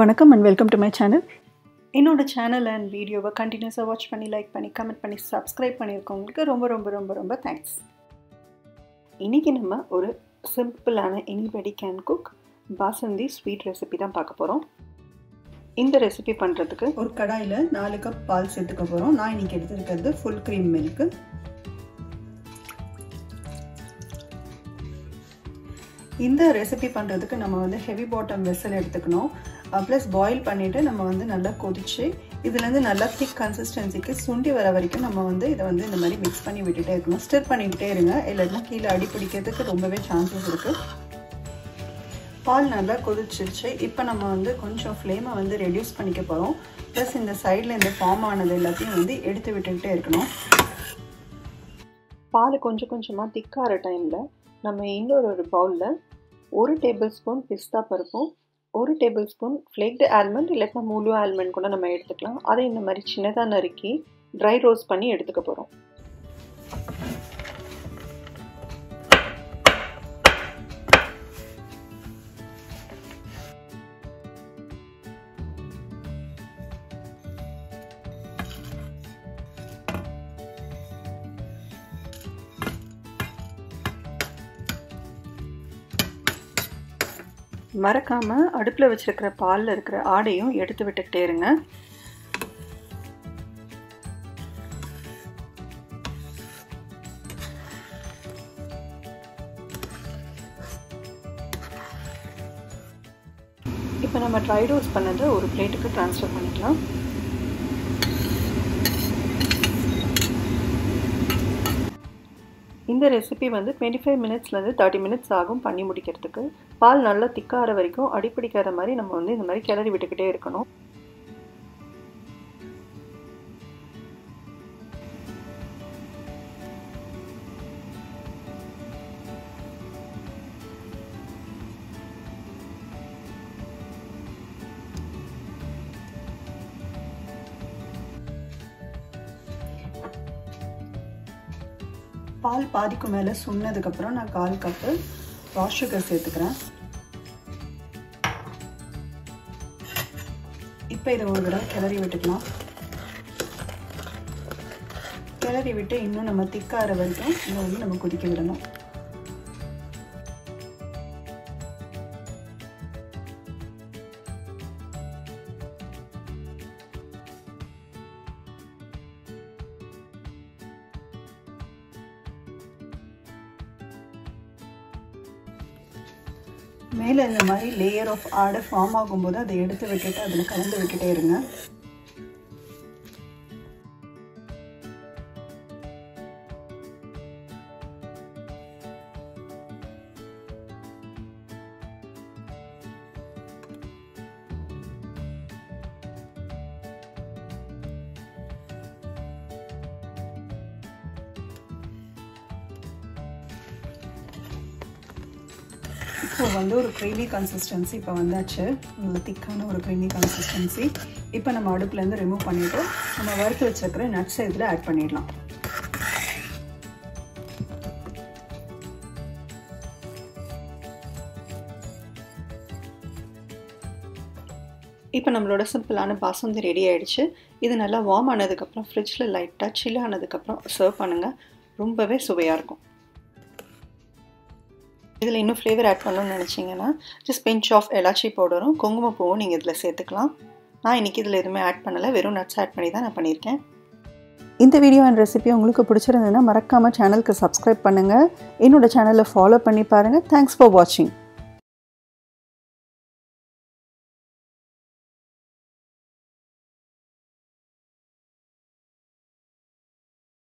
வணக்கம் and welcome to my channel. என்னோட channel and வீடியோவை கண்டினியூஸாக வாட்ச் பண்ணி லைக் பண்ணி கமெண்ட் பண்ணி சப்ஸ்கிரைப் பண்ணியிருக்கவங்களுக்கு ரொம்ப தேங்க்ஸ். இன்றைக்கி நம்ம ஒரு சிம்பிளான anybody can cook basundi sweet recipe தான் பார்க்க போகிறோம். இந்த ரெசிபி பண்ணுறதுக்கு ஒரு கடாயில் 4 கப் பால் சேர்த்துக்க போகிறோம். நான் இன்றைக்கி எடுத்துருக்கிறது ஃபுல் க்ரீம் மில்க்கு. இந்த ரெசிபி பண்ணுறதுக்கு நம்ம வந்து ஹெவி பாட்டம் வெசல் எடுத்துக்கணும். ப்ளஸ் பாயில் பண்ணிவிட்டு நம்ம வந்து நல்லா கொதிச்சு இதுலேருந்து நல்லா திக் கன்சிஸ்டன்சிக்கு சுண்டி வர வரைக்கும் நம்ம வந்து இதை வந்து இந்த மாதிரி மிக்ஸ் பண்ணி விட்டுட்டே இருக்கணும். ஸ்டிர் பண்ணிக்கிட்டே இருங்க, இல்லைன்னா கீழே அடி பிடிக்கிறதுக்கு ரொம்பவே சான்சஸ் இருக்குது. பால் நல்லா கொதிச்சிருச்சு. இப்போ நம்ம வந்து கொஞ்சம் ஃப்ளேமை வந்து ரெடியூஸ் பண்ணிக்க போகிறோம். ப்ளஸ் இந்த சைடில் இந்த ஃபார்ம் ஆனது எல்லாத்தையும் வந்து எடுத்து விட்டுக்கிட்டே இருக்கணும். பால் கொஞ்சம் கொஞ்சமாக திக்காகிற டைமில் நம்ம இன்னொரு பவுலில் 1 டேபிள் ஸ்பூன் பிஸ்தா பருப்பும் 1 டேபிள் ஸ்பூன் ஃப்ளேக்டு ஆல்மண்ட் இல்லைன்னா முழு ஆல்மண்ட் கூட நம்ம எடுத்துக்கலாம். அதை இந்த மாதிரி சின்னதாக நறுக்கி ட்ரை ரோஸ்ட் பண்ணி எடுத்துக்க போகிறோம். மறக்காமல் அடுப்பில் வச்சுருக்கிற பாலில் இருக்கிற ஆடையும் எடுத்து விட்டுக்கிட்டே இருங்க. இப்போ நம்ம ட்ரை ரோஸ்ட் பண்ணதை ஒரு பிளேட்டுக்கு ட்ரான்ஸ்ஃபர் பண்ணிக்கலாம். இந்த ரெசிபி வந்து 25 மினிட்ஸ்லேருந்து 30 மினிட்ஸ் ஆகும் பண்ணி முடிக்கிறதுக்கு. பால் நல்லா திக்காகிற வரைக்கும் அடிப்பிடிக்காத மாதிரி நம்ம வந்து இந்த மாதிரி கிளறி விட்டுக்கிட்டே இருக்கணும். பால் பாதிக்கு மேலே சுண்ணதுக்கப்புறம் நான் 1/4 கப்பு ரா சுகர் சேர்த்துக்கிறேன். இப்போ இதை ஒரு தடவை கிளறி விட்டுக்கலாம். கிளறி விட்டு இன்னும் நம்ம திக்காகிற வரைக்கும் இதை வந்து நம்ம கொதிக்க விடணும். மேலே இந்த மாதிரி லேயர் ஆஃப் ஆடை ஃபார்ம் ஆகும்போது அதை எடுத்து விட்டுட்டு அதில் கலந்து விட்டுட்டே இருங்க. இப்போ வந்து ஒரு க்ரீமி கன்சிஸ்டன்சி இப்போ வந்தாச்சு. நல்ல திக்கான ஒரு க்ரீமி கன்சிஸ்டன்சி. இப்போ நம்ம அடுப்புலேருந்து ரிமூவ் பண்ணிவிட்டு நம்ம வறுத்து வச்சுருக்கிற நட்ஸை இதில் ஆட் பண்ணிடலாம். இப்போ நம்மளோட சிம்பிளான பாசுந்தி ரெடி ஆகிடுச்சு. இது நல்லா வார்ம் ஆனதுக்கப்புறம் ஃப்ரிட்ஜில் லைட்டாக சில் ஆனதுக்கப்புறம் சர்வ் பண்ணுங்கள். ரொம்பவே சுவையாக இருக்கும். இதில் இன்னும் ஃப்ளேவர் ஆட் பண்ணணும்னு நினச்சிங்கன்னா ஜஸ்ட் பிஞ்ச் ஆஃப் எலாச்சி பவுடரும் குங்குமப்பூவும் நீங்கள் இதில் சேர்த்துக்கலாம். நான் இன்றைக்கி இதில் எதுவுமே ஆட் பண்ணலை, வெறும் நட்ஸ் ஆட் பண்ணி தான் நான் பண்ணியிருக்கேன். இந்த வீடியோ அண்ட் ரெசிபி உங்களுக்கு பிடிச்சிருந்ததுன்னா மறக்காமல் சேனலுக்கு சப்ஸ்கிரைப் பண்ணுங்கள். என்னோடய சேனலை ஃபாலோ பண்ணி பாருங்கள். தேங்க்ஸ் ஃபார் வாட்சிங்.